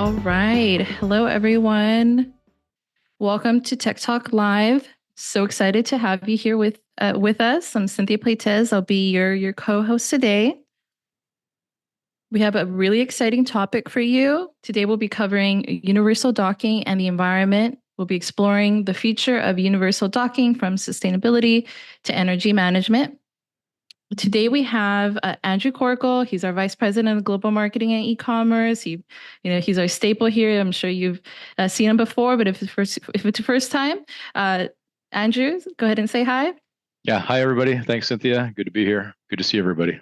All right. Hello, everyone. Welcome to Tech Talk Live. So excited to have you here with us. I'm Cynthia Pleites. I'll be your co-host today. We have a really exciting topic for you. Today we'll be covering universal docking and the environment. We'll be exploring the future of universal docking from sustainability to energy management. Today we have Andrew Corkle. He's our Vice President of Global Marketing and E-commerce. He's our staple here. I'm sure you've seen him before, but if it's the first time, Andrew, go ahead and say hi. Yeah, hi everybody. Thanks, Cynthia. Good to be here. Good to see everybody.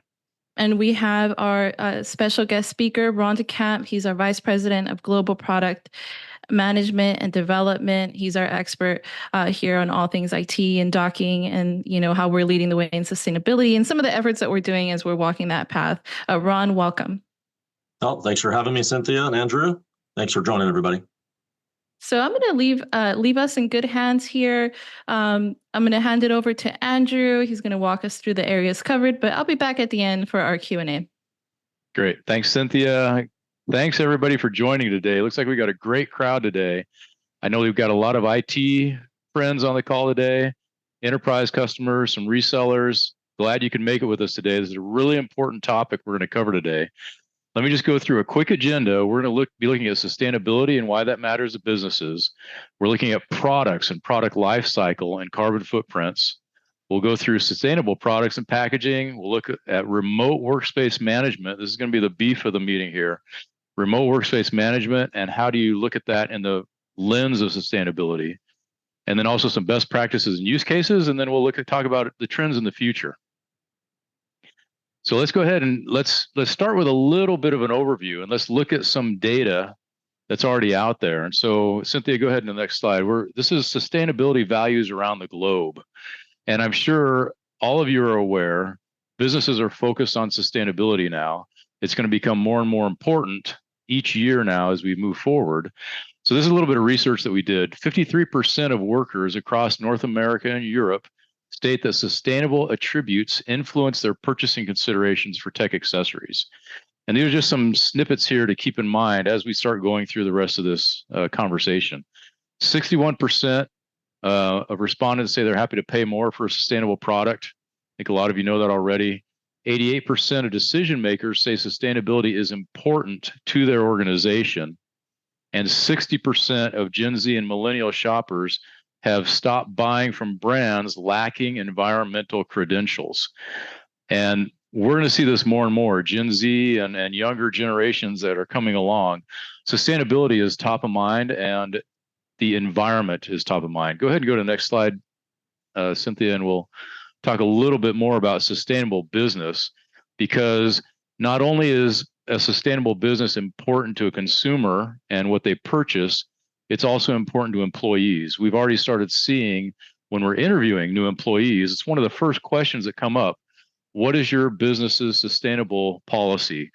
And we have our special guest speaker, Ron DeCamp. He's our Vice President of Global Product Management and Development. He's our expert here on all things IT and docking, and how we're leading the way in sustainability and some of the efforts that we're doing as we're walking that path. Ron, welcome. Oh, thanks for having me, Cynthia and Andrew. Thanks for joining, everybody. So I'm going to leave us in good hands here. I'm going to hand it over to Andrew. He's going to walk us through the areas covered, but I'll be back at the end for our Q&A. Great. Thanks, Cynthia. Thanks, everybody, for joining today. Looks like we got a great crowd today. I know we've got a lot of IT friends on the call today, enterprise customers, some resellers. Glad you can make it with us today. This is a really important topic we're going to cover today. Let me just go through a quick agenda. We're going to be looking at sustainability and why that matters to businesses. We're looking at products and product life cycle and carbon footprints. We'll go through sustainable products and packaging. We'll look at remote workspace management. This is going to be the beef of the meeting here. Remote workspace management, and how do you look at that in the lens of sustainability? And then also some best practices and use cases. And then we'll talk about the trends in the future. So let's go ahead and let's start with a little bit of an overview, and let's look at some data that's already out there. And so, Cynthia, go ahead to the next slide. This is sustainability values around the globe. And I'm sure all of you are aware, businesses are focused on sustainability now. It's going to become more and more important each year now as we move forward. So this is a little bit of research that we did. 53% of workers across North America and Europe state that sustainable attributes influence their purchasing considerations for tech accessories. And these are just some snippets here to keep in mind as we start going through the rest of this conversation. 61% of respondents say they're happy to pay more for a sustainable product. I think a lot of you know that already. 88% of decision makers say sustainability is important to their organization. And 60% of Gen Z and millennial shoppers have stopped buying from brands lacking environmental credentials. And we're going to see this more and more. Gen Z and younger generations that are coming along. Sustainability is top of mind, and the environment is top of mind. Go ahead and go to the next slide, Cynthia, and we'll talk a little bit more about sustainable business, because not only is a sustainable business important to a consumer and what they purchase, it's also important to employees. We've already started seeing when we're interviewing new employees, it's one of the first questions that come up. What is your business's sustainable policy?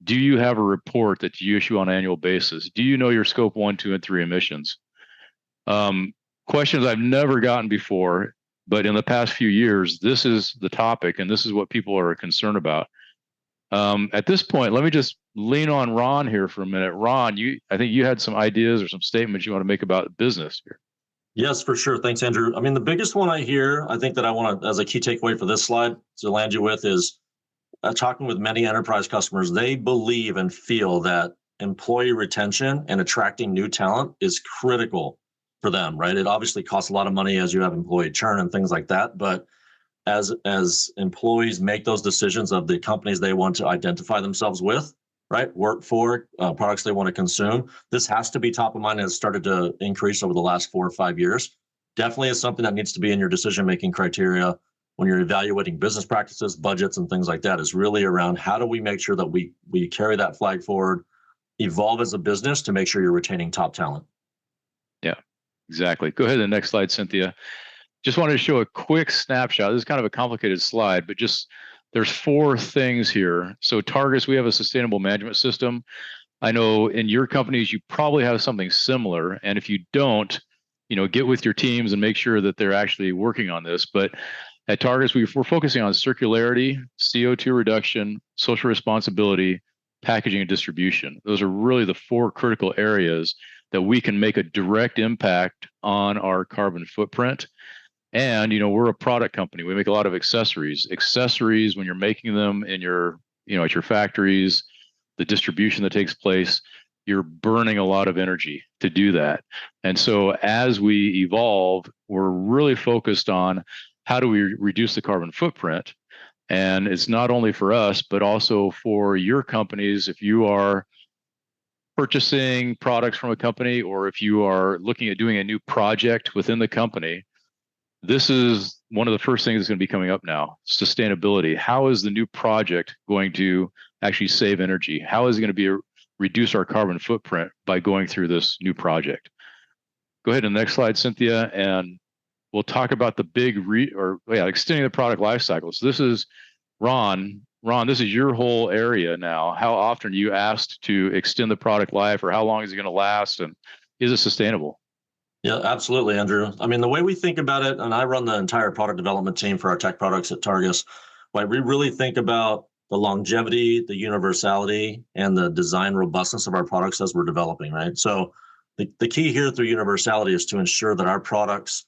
Do you have a report that you issue on an annual basis? Do you know your scope 1, 2, and 3 emissions? Questions I've never gotten before, but in the past few years, this is the topic, and this is what people are concerned about. At this point, let me just lean on Ron here for a minute. Ron, I think you had some ideas or some statements you want to make about business here. Yes, for sure. Thanks, Andrew. I mean, the biggest one I hear, I think that I want to, as a key takeaway for this slide to land you with, is talking with many enterprise customers. They believe and feel that employee retention and attracting new talent is critical for them, right? It obviously costs a lot of money as you have employee churn and things like that, but as employees make those decisions of the companies they want to identify themselves with, right, work for, products they want to consume, this has to be top of mind, and it's started to increase over the last 4 or 5 years. Definitely is something that needs to be in your decision-making criteria when you're evaluating business practices, budgets, and things like that, is really around how do we make sure that we carry that flag forward, evolve as a business to make sure you're retaining top talent. Yeah, exactly. Go ahead to the next slide, Cynthia. Just wanted to show a quick snapshot. This is kind of a complicated slide, but there's 4 things here. So Targus, we have a sustainable management system. I know in your companies, you probably have something similar. And if you don't, get with your teams and make sure that they're actually working on this. But at Targus, we're focusing on circularity, CO2 reduction, social responsibility, packaging, and distribution. Those are really the 4 critical areas that we can make a direct impact on our carbon footprint. And, we're a product company. We make a lot of accessories. Accessories, when you're making them in your, at your factories, the distribution that takes place, you're burning a lot of energy to do that. And so as we evolve, we're really focused on how do we reduce the carbon footprint. And it's not only for us, but also for your companies. If you are purchasing products from a company, or if you are looking at doing a new project within the company, this is one of the first things that's going to be coming up now: sustainability. How is the new project going to actually save energy? How is it going to reduce our carbon footprint by going through this new project? Go ahead to the next slide, Cynthia, and we'll talk about the extending the product life cycle. So this is Ron. Ron, this is your whole area now. How often are you asked to extend the product life, or how long is it going to last, and is it sustainable? Yeah, absolutely, Andrew. I mean, the way we think about it, and I run the entire product development team for our tech products at Targus, right? We really think about the longevity, the universality, and the design robustness of our products as we're developing, right? So the key here through universality is to ensure that our products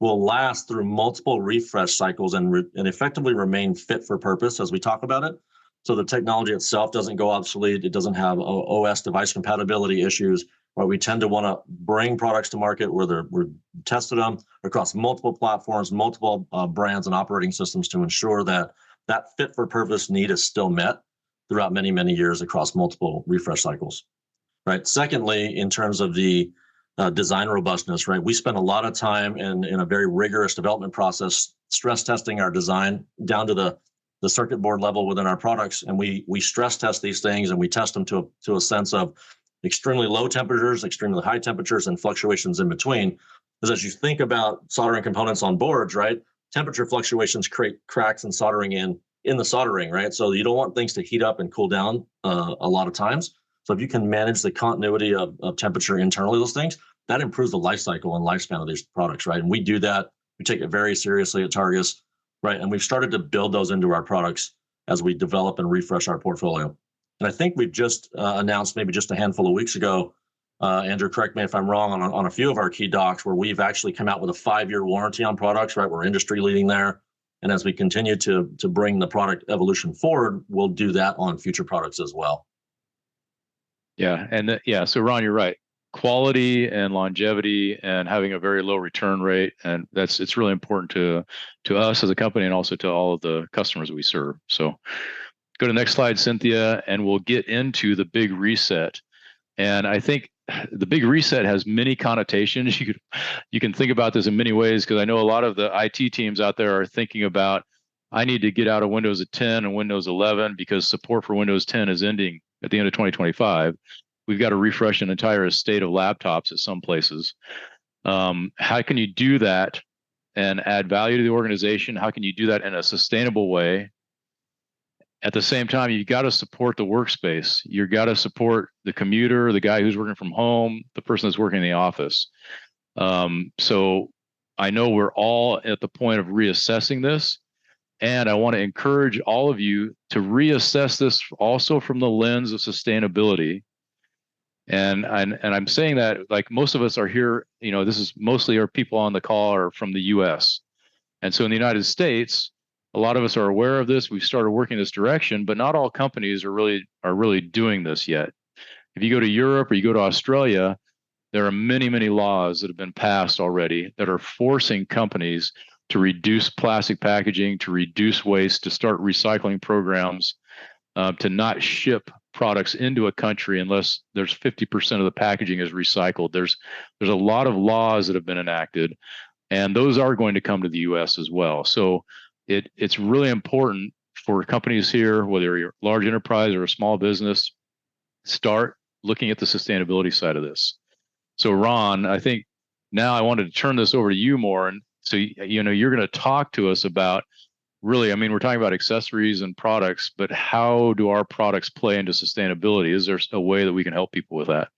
will last through multiple refresh cycles and effectively remain fit for purpose as we talk about it. So the technology itself doesn't go obsolete. It doesn't have OS device compatibility issues. Right? We tend to want to bring products to market where we're tested them across multiple platforms, multiple brands and operating systems to ensure that that fit for purpose need is still met throughout many, many years across multiple refresh cycles. Right. Secondly, in terms of the design robustness, right, we spend a lot of time in a very rigorous development process, stress testing our design down to the circuit board level within our products, and we stress test these things, and we test them to a sense of extremely low temperatures, extremely high temperatures, and fluctuations in between. Because as you think about soldering components on boards, right, temperature fluctuations create cracks and soldering in the soldering, right? So you don't want things to heat up and cool down a lot of times. So if you can manage the continuity of temperature internally, those things, that improves the life cycle and lifespan of these products, right? And we do that. We take it very seriously at Targus, right? And we've started to build those into our products as we develop and refresh our portfolio. And I think we've just announced maybe just a handful of weeks ago, Andrew, correct me if I'm wrong, on a few of our key docs where we've actually come out with a 5-year warranty on products, right? We're industry leading there. And as we continue to bring the product evolution forward, we'll do that on future products as well. Yeah. And so Ron, you're right. Quality and longevity and having a very low return rate. And it's really important to us as a company and also to all of the customers we serve. So go to the next slide, Cynthia, and we'll get into the big reset. And I think the big reset has many connotations. You can think about this in many ways, because I know a lot of the IT teams out there are thinking about, I need to get out of Windows 10 and Windows 11 because support for Windows 10 is ending at the end of 2025. We've got to refresh an entire estate of laptops at some places. How can you do that and add value to the organization? How can you do that in a sustainable way? At the same time, you've got to support the workspace. You've got to support the commuter, the guy who's working from home, the person that's working in the office. So I know we're all at the point of reassessing this. And I want to encourage all of you to reassess this also from the lens of sustainability. And I'm saying that, like, most of us are here, this is mostly our people on the call are from the US. And so in the United States, a lot of us are aware of this. We've started working this direction, but not all companies are really doing this yet. If you go to Europe or you go to Australia, there are many, many laws that have been passed already that are forcing companies to reduce plastic packaging, to reduce waste, to start recycling programs, to not ship products into a country unless there's 50% of the packaging is recycled. There's a lot of laws that have been enacted, and those are going to come to the US as well. So it's really important for companies here, whether you're a large enterprise or a small business, start looking at the sustainability side of this. So Ron, I think now I wanted to turn this over to you more. And so, you're going to talk to us about really, I mean, we're talking about accessories and products, but how do our products play into sustainability? Is there a way that we can help people with that?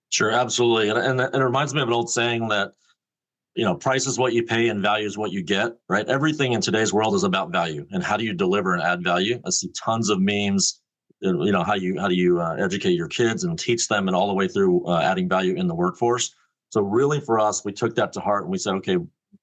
Sure, absolutely. And it reminds me of an old saying that, price is what you pay and value is what you get, right? Everything in today's world is about value and how do you deliver and add value. I see tons of memes how do you educate your kids and teach them, and all the way through adding value in the workforce. So really for us, we took that to heart and we said, okay,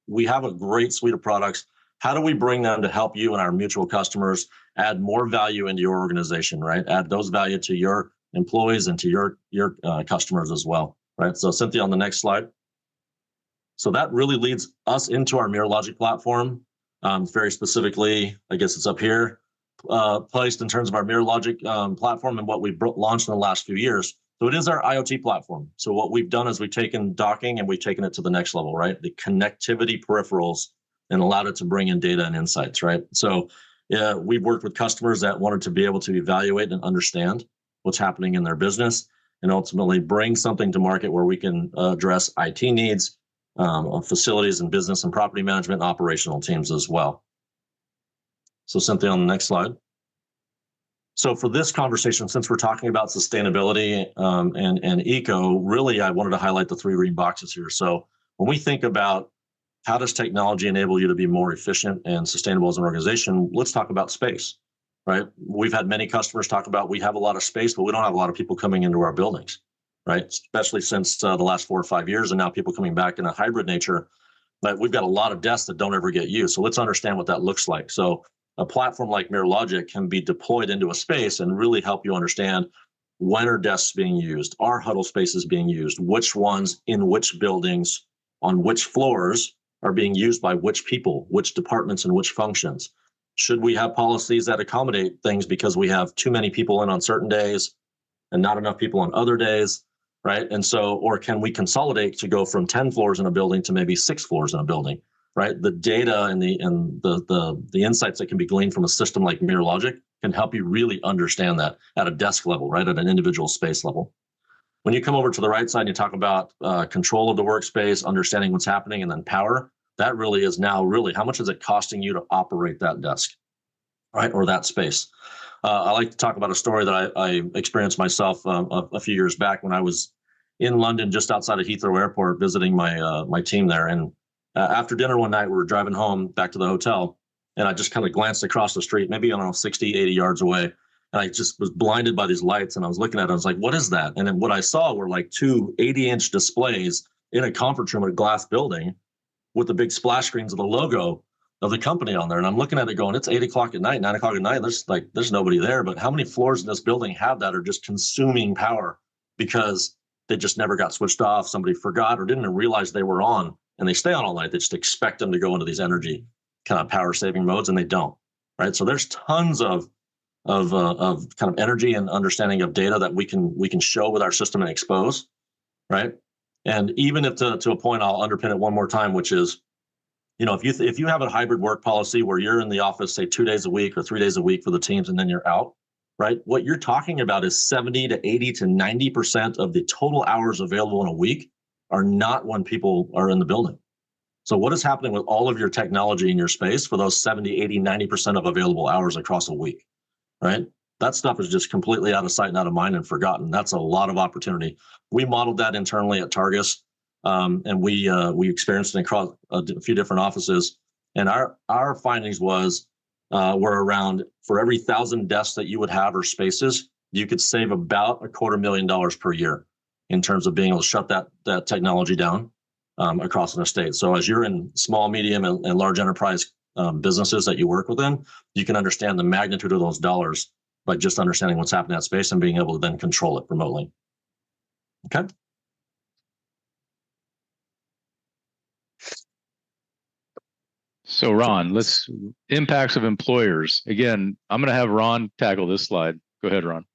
we have a great suite of products. How do we bring them to help you and our mutual customers add more value into your organization, right? Add those value to your employees and to your customers as well, right? So Cynthia, on the next slide. So that really leads us into our MirrorLogic platform. Very specifically, I guess it's up here, placed in terms of our MirrorLogic platform and what we've launched in the last few years. So it is our IoT platform. So what we've done is we've taken docking and we've taken it to the next level, right? The connectivity peripherals, and allowed it to bring in data and insights, right? So we've worked with customers that wanted to be able to evaluate and understand what's happening in their business, and ultimately bring something to market where we can address IT needs, facilities and business and property management and operational teams as well. So Cynthia, on the next slide. So for this conversation, since we're talking about sustainability and eco, really I wanted to highlight the 3 green boxes here. So when we think about how does technology enable you to be more efficient and sustainable as an organization, let's talk about space, right? We've had many customers talk about we have a lot of space, but we don't have a lot of people coming into our buildings, right? Especially since the last 4 or 5 years, and now people coming back in a hybrid nature. But we've got a lot of desks that don't ever get used. So let's understand what that looks like. So a platform like MirrorLogic can be deployed into a space and really help you understand when are desks being used, are huddle spaces being used, which ones in which buildings, on which floors are being used by which people, which departments and which functions. Should we have policies that accommodate things because we have too many people in on certain days and not enough people on other days, right? And so, or can we consolidate to go from 10 floors in a building to maybe 6 floors in a building, right? The data and the insights that can be gleaned from a system like MirrorLogic can help you really understand that at a desk level, right? At an individual space level. When you come over to the right side and you talk about control of the workspace, understanding what's happening, and then power, that really is now really how much is it costing you to operate that desk, right? Or that space. I like to talk about a story that I experienced myself a few years back when I was in London, just outside of Heathrow Airport, visiting my team there. And after dinner one night, we were driving home back to the hotel, and I just kind of glanced across the street, maybe, I don't know, 60, 80 yards away. And I just was blinded by these lights, and I was looking at it. I was like, what is that? And then what I saw were like 2 80-inch displays in a conference room at a glass building with the big splash screens of the logo of the company on there. And I'm looking at it going, it's 8 o'clock at night, 9 o'clock at night. There's nobody there. But how many floors in this building have that are just consuming power because they just never got switched off? Somebody forgot or didn't even realize they were on, and they stay on all night. They just expect them to go into these energy kind of power saving modes, and they don't, right? So there's tons of kind of energy and understanding of data that we can show with our system and expose, right? And even if to a point, I'll underpin it one more time, which is, if you have a hybrid work policy where you're in the office, say 2 days a week or 3 days a week for the teams, and then you're out, right? What you're talking about is 70 to 80 to 90% of the total hours available in a week are not when people are in the building. So what is happening with all of your technology in your space for those 70, 80, 90% of available hours across a week, right? That stuff is just completely out of sight and out of mind and forgotten. That's a lot of opportunity. We modeled that internally at Targus, and we experienced it across a few different offices. And our findings were around, for every 1,000 desks that you would have or spaces, you could save about $250,000 per year in terms of being able to shut that technology down across an estate. So as you're in small, medium, and large enterprise businesses that you work within, you can understand the magnitude of those dollars by just understanding what's happening in that space and being able to then control it remotely. Okay. So Ron, let's impacts of employers. Again, I'm going to have Ron tackle this slide. Go ahead, Ron.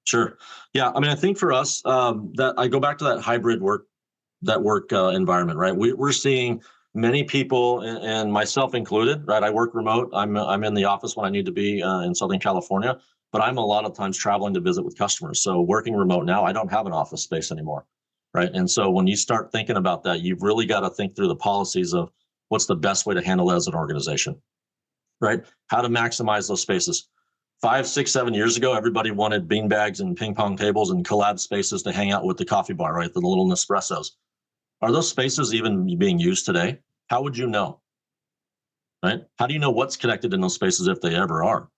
Sure. Yeah. I mean, I think for us, that I go back to that hybrid work environment, right? We're seeing many people, and myself included, right? I work remote. I'm in the office when I need to be in Southern California, but I'm a lot of times traveling to visit with customers. So working remote now, I don't have an office space anymore, right? And so when you start thinking about that, you've really got to think through the policies of what's the best way to handle it as an organization, right? How to maximize those spaces. 5, 6, 7 years ago, everybody wanted bean bags and ping pong tables and collab spaces to hang out with the coffee bar, right? The little Nespressos. Are those spaces even being used today? How would you know, right? How do you know what's connected in those spaces if they ever are,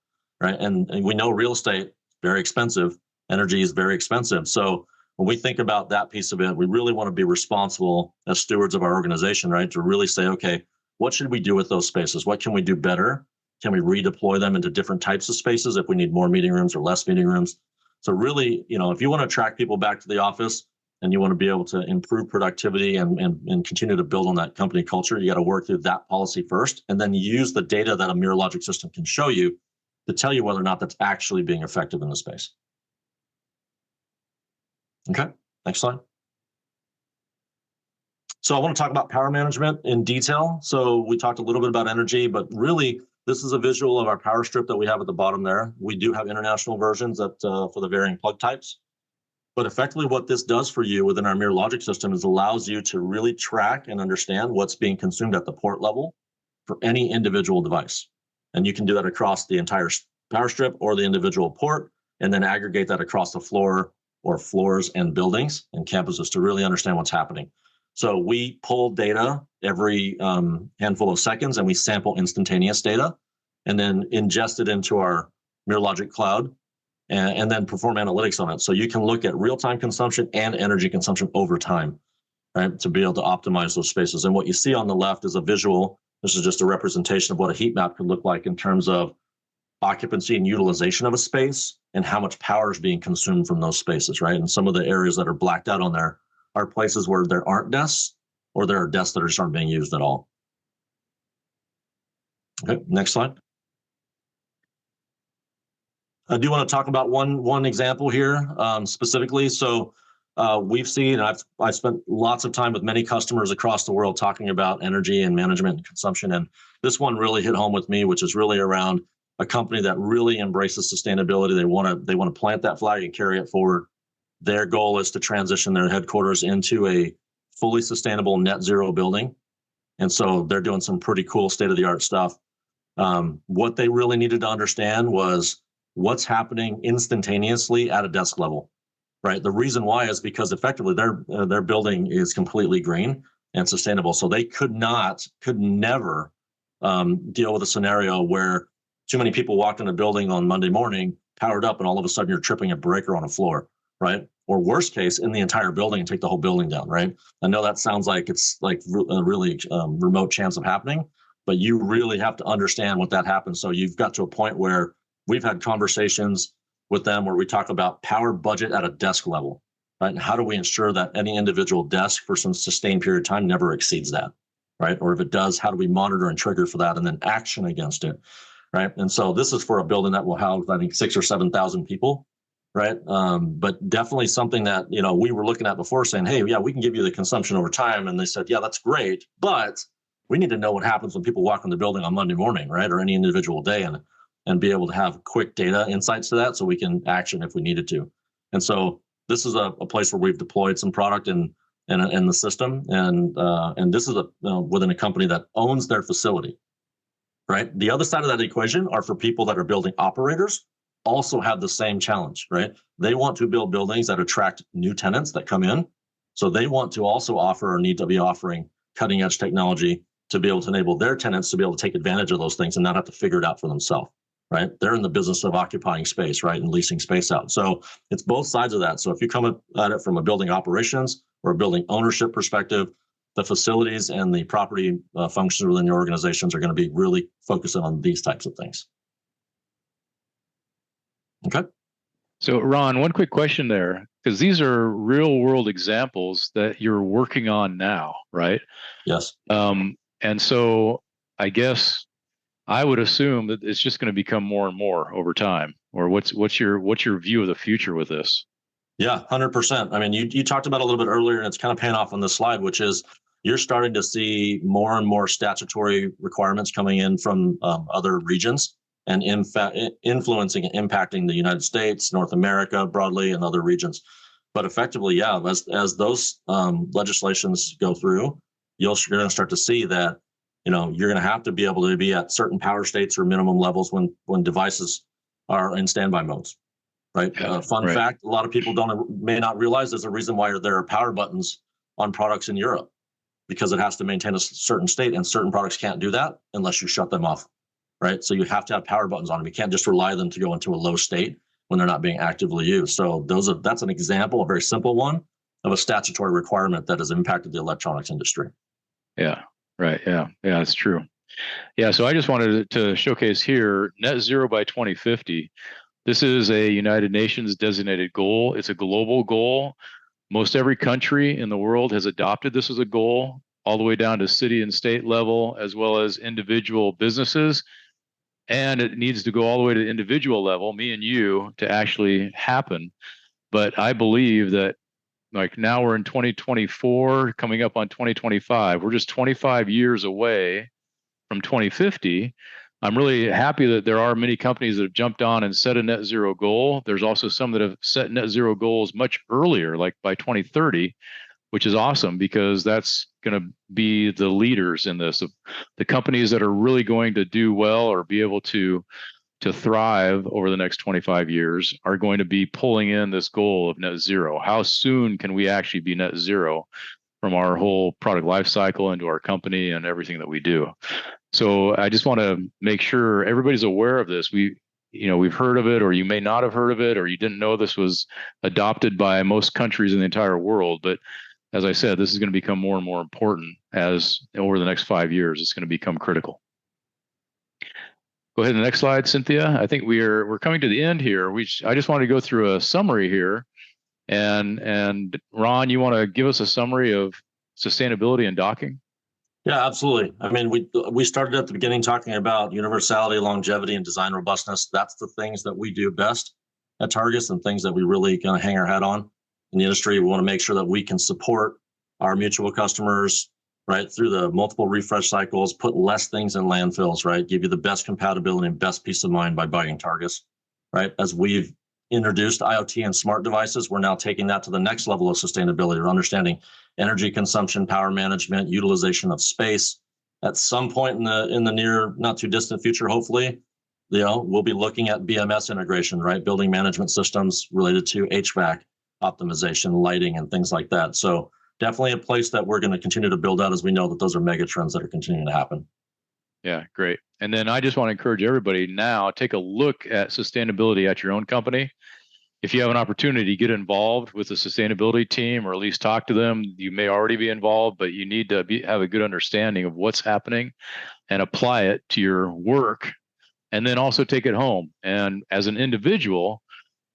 right? And we know real estate, very expensive. Energy is very expensive. So when we think about that piece of it, we really want to be responsible as stewards of our organization, right? To really say, okay, what should we do with those spaces? What can we do better? Can we redeploy them into different types of spaces if we need more meeting rooms or less meeting rooms? So really, if you want to attract people back to the office and you want to be able to improve productivity and continue to build on that company culture, you got to work through that policy first, and then use the data that a mirror logic system can show you to tell you whether or not that's actually being effective in the space. Okay, next slide. So I want to talk about power management in detail. So we talked a little bit about energy, but really this is a visual of our power strip that we have at the bottom there. We do have international versions that for the varying plug types. But effectively what this does for you within our mirror logic system is allows you to really track and understand what's being consumed at the port level for any individual device. And you can do that across the entire power strip or the individual port, and then aggregate that across the floor or floors and buildings and campuses to really understand what's happening. So we pull data every handful of seconds, and we sample instantaneous data and then ingest it into our mirror logic cloud and then perform analytics on it. So you can look at real-time consumption and energy consumption over time, right, to be able to optimize those spaces. And what you see on the left is a visual. This is just a representation of what a heat map could look like in terms of occupancy and utilization of a space and how much power is being consumed from those spaces, right? And some of the areas that are blacked out on there are places where there aren't desks, or there are desks that just aren't being used at all. Okay, next slide. I do want to talk about one example here specifically. So we've seen, I've spent lots of time with many customers across the world talking about energy and management and consumption. And this one really hit home with me, which is really around a company that really embraces sustainability. They want to plant that flag and carry it forward. Their goal is to transition their headquarters into a fully sustainable net zero building. And so they're doing some pretty cool state-of-the-art stuff. What they really needed to understand was what's happening instantaneously at a desk level, right? The reason why is because effectively their building is completely green and sustainable. So they could never deal with a scenario where too many people walked in a building on Monday morning, powered up, and all of a sudden you're tripping a breaker on a floor, right? Or worst case, in the entire building and take the whole building down, right? I know that sounds like it's like a really remote chance of happening, but you really have to understand what that happens. So you've got to a point where we've had conversations with them where we talk about power budget at a desk level, right? And how do we ensure that any individual desk for some sustained period of time never exceeds that, right? Or if it does, how do we monitor and trigger for that and then action against it, right? And so this is for a building that will house, I think, 6,000 or 7,000 people, right? But definitely something that, we were looking at before saying, hey, yeah, we can give you the consumption over time. And they said, yeah, that's great, but we need to know what happens when people walk in the building on Monday morning, right? Or any individual day, and be able to have quick data insights to that so we can action if we needed to. And so this is a place where we've deployed some product in the system. And this is within a company that owns their facility, right? The other side of that equation are for people that are building operators, also have the same challenge, right? They want to build buildings that attract new tenants that come in. So they want to also offer or need to be offering cutting edge technology to be able to enable their tenants to be able to take advantage of those things and not have to figure it out for themselves, right? They're in the business of occupying space, right? And leasing space out. So it's both sides of that. So if you come at it from a building operations or a building ownership perspective, the facilities and the property functions within your organizations are going to be really focusing on these types of things. Okay. So Ron, one quick question there, because these are real world examples that you're working on now, right? Yes. And so I guess I would assume that it's just going to become more and more over time. Or what's your view of the future with this? Yeah, 100%. I mean, you talked about it a little bit earlier, and it's kind of paying off on this slide, which is you're starting to see more and more statutory requirements coming in from other regions and influencing and impacting the United States, North America broadly, and other regions. But effectively, yeah, as those legislations go through, you're going to start to see that you're going to have to be able to be at certain power states or minimum levels when devices are in standby modes, right? Yeah, fun right. fact: a lot of people may not realize there's a reason why there are power buttons on products in Europe, because it has to maintain a certain state, and certain products can't do that unless you shut them off, right? So you have to have power buttons on them. You can't just rely on them to go into a low state when they're not being actively used. So that's an example, a very simple one, of a statutory requirement that has impacted the electronics industry. Yeah, right. Yeah, that's true. Yeah, so I just wanted to showcase here net zero by 2050. This is a United Nations designated goal. It's a global goal. Most every country in the world has adopted this as a goal, all the way down to city and state level, as well as individual businesses. And it needs to go all the way to the individual level, me and you, to actually happen. But I believe that, like, now we're in 2024, coming up on 2025. We're just 25 years away from 2050. I'm really happy that there are many companies that have jumped on and set a net zero goal. There's also some that have set net zero goals much earlier, like by 2030, which is awesome, because that's going to be the leaders in this. The companies that are really going to do well or be able to thrive over the next 25 years are going to be pulling in this goal of net zero. How soon can we actually be net zero from our whole product life cycle into our company and everything that we do? So I just want to make sure everybody's aware of this. We've heard of it, or you may not have heard of it, or you didn't know this was adopted by most countries in the entire world. But as I said, this is going to become more and more important as over the next 5 years, it's going to become critical. Go ahead to the next slide, Cynthia. I think we're coming to the end here. I just wanted to go through a summary here. And Ron, you want to give us a summary of sustainability and docking? Yeah, absolutely. I mean, we started at the beginning talking about universality, longevity, and design robustness. That's the things that we do best at Targus, and things that we really kind of hang our hat on in the industry. We want to make sure that we can support our mutual customers, right, through the multiple refresh cycles, put less things in landfills, right, give you the best compatibility and best peace of mind by buying Targus, right? As we've introduced IoT and smart devices, we're now taking that to the next level of sustainability. We're understanding energy consumption, power management, utilization of space. At some point in the near, not too distant future, hopefully, we'll be looking at BMS integration, right? Building management systems related to HVAC optimization, lighting, and things like that. So definitely a place that we're going to continue to build out, as we know that those are mega trends that are continuing to happen. Yeah, great. And then I just want to encourage everybody now, take a look at sustainability at your own company. If you have an opportunity, get involved with the sustainability team, or at least talk to them. You may already be involved, but you need to have a good understanding of what's happening and apply it to your work, and then also take it home. And as an individual,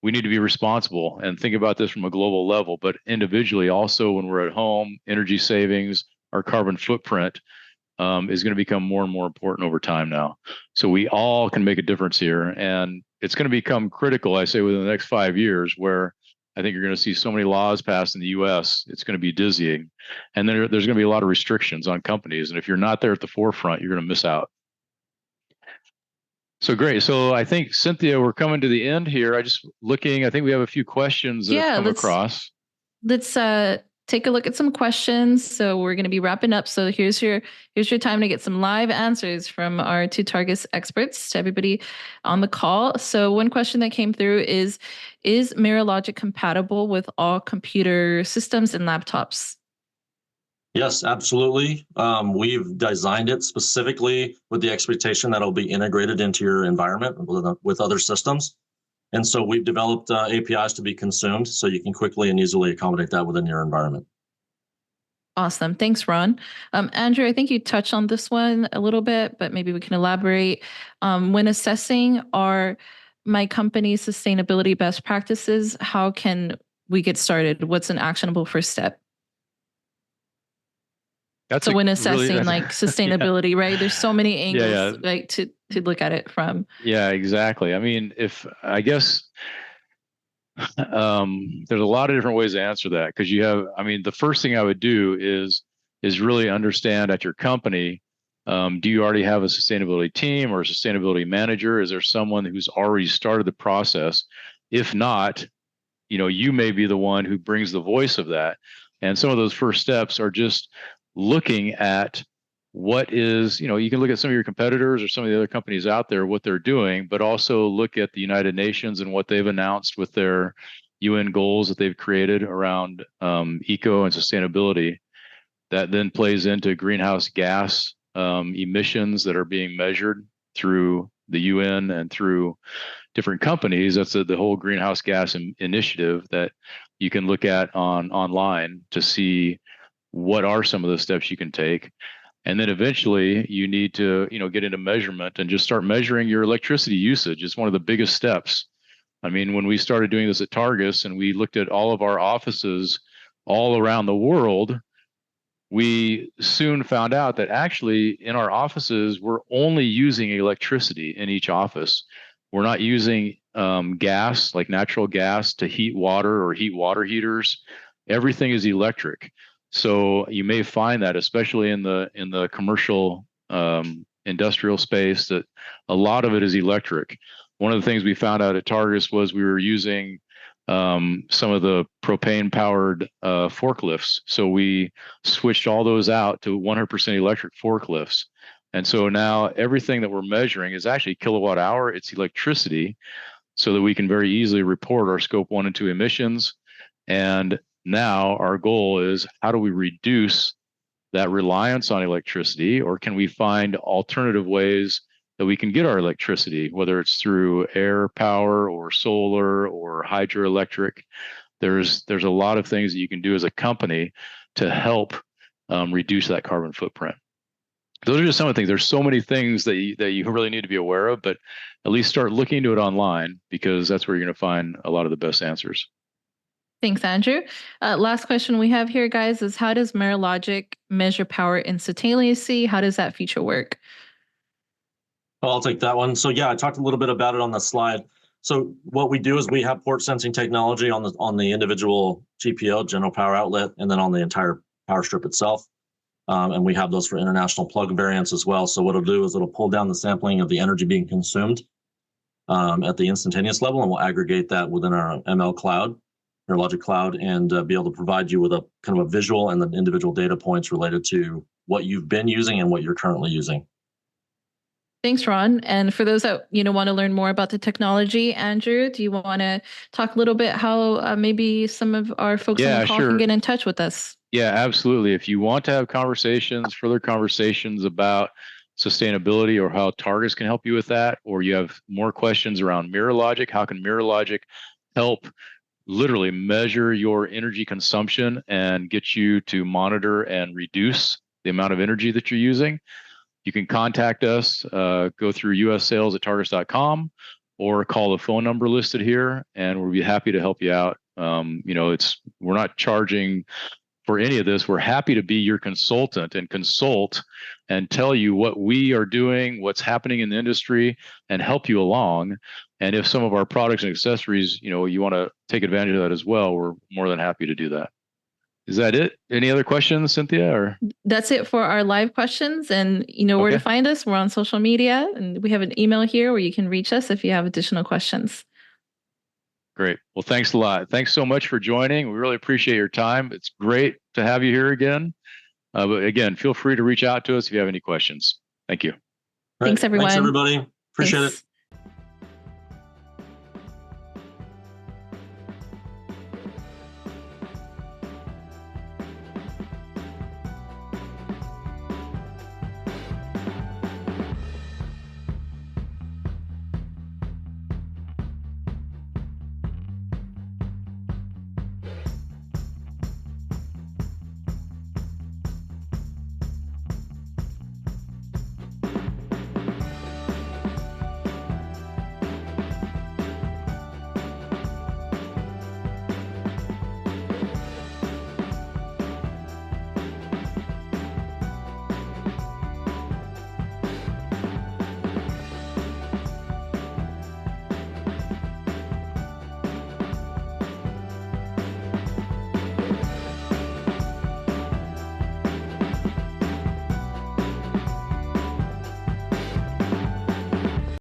we need to be responsible and think about this from a global level, but individually also, when we're at home, energy savings, our carbon footprint is going to become more and more important over time now. So we all can make a difference here. And it's going to become critical, I say, within the next 5 years, where I think you're going to see so many laws passed in the US, it's going to be dizzying. And there's going to be a lot of restrictions on companies. And if you're not there at the forefront, you're going to miss out. So great. So I think, Cynthia, we're coming to the end here. I think we have a few questions that have come across. Let's take a look at some questions. So we're going to be wrapping up. So here's your time to get some live answers from our two Targus experts, to everybody on the call. So one question that came through is MirrorLogic compatible with all computer systems and laptops? Yes, absolutely. We've designed it specifically with the expectation that it'll be integrated into your environment with other systems. And so we've developed APIs to be consumed, so you can quickly and easily accommodate that within your environment. Awesome. Thanks, Ron. Andrew, I think you touched on this one a little bit, but maybe we can elaborate. When assessing my company's sustainability best practices, how can we get started? What's an actionable first step? So when assessing sustainability, yeah, right? There's so many angles, right, to look at it from. Yeah, exactly. I mean, there's a lot of different ways to answer that, because the first thing I would do is really understand at your company, do you already have a sustainability team or a sustainability manager? Is there someone who's already started the process? If not, you may be the one who brings the voice of that. And some of those first steps are just looking at what is, you can look at some of your competitors or some of the other companies out there, what they're doing, but also look at the United Nations and what they've announced with their UN goals that they've created around eco and sustainability. That then plays into greenhouse gas emissions that are being measured through the UN and through different companies. That's the whole greenhouse gas initiative that you can look at online to see what are some of the steps you can take. And then eventually you need to, get into measurement and just start measuring your electricity usage. It's one of the biggest steps. I mean, when we started doing this at Targus and we looked at all of our offices all around the world, we soon found out that actually in our offices, we're only using electricity in each office. We're not using gas, like natural gas, to heat water or heat water heaters. Everything is electric. So you may find that, especially in the commercial industrial space, that a lot of it is electric. One of the things we found out at Targus was we were using some of the propane-powered forklifts. So we switched all those out to 100% electric forklifts. And so now everything that we're measuring is actually kilowatt hour. It's electricity, so that we can very easily report our scope 1 and 2 emissions. And now our goal is, how do we reduce that reliance on electricity, or can we find alternative ways that we can get our electricity, whether it's through air power or solar or hydroelectric? There's a lot of things that you can do as a company to help reduce that carbon footprint. Those are just some of the things. There's so many things that you really need to be aware of, but at least start looking into it online, because that's where you're going to find a lot of the best answers. Thanks, Andrew. Last question we have here, guys, is how does Mirrorlogic measure power instantaneously? How does that feature work? Well, I'll take that one. So yeah, I talked a little bit about it on the slide. So what we do is we have port sensing technology on the individual GPO, general power outlet, and then on the entire power strip itself. And we have those for international plug variants as well. So what it'll do is it'll pull down the sampling of the energy being consumed at the instantaneous level, and we'll aggregate that within our ML cloud, Mirrorlogic cloud, and be able to provide you with a kind of a visual and the individual data points related to what you've been using and what you're currently using. Thanks, Ron. And for those that want to learn more about the technology, Andrew, do you want to talk a little bit how maybe some of our folks on the call can get in touch with us? Yeah, absolutely. If you want to have further conversations about sustainability or how Targus can help you with that, or you have more questions around Mirrorlogic, how can Mirrorlogic help literally measure your energy consumption and get you to monitor and reduce the amount of energy that you're using, you can contact us, go through ussales@targus.com, or call the phone number listed here, and we'll be happy to help you out. We're not charging for any of this. We're happy to be your consultant and consult and tell you what we are doing, what's happening in the industry, and help you along. And if some of our products and accessories, you want to take advantage of that as well, we're more than happy to do that. Is that it? Any other questions, Cynthia? Or that's it for our live questions. And you know where to find us. We're on social media, and we have an email here where you can reach us if you have additional questions. Great. Well, thanks a lot. Thanks so much for joining. We really appreciate your time. It's great to have you here again. But again, feel free to reach out to us if you have any questions. Thank you. Thanks, everyone. Thanks, everybody. Appreciate it.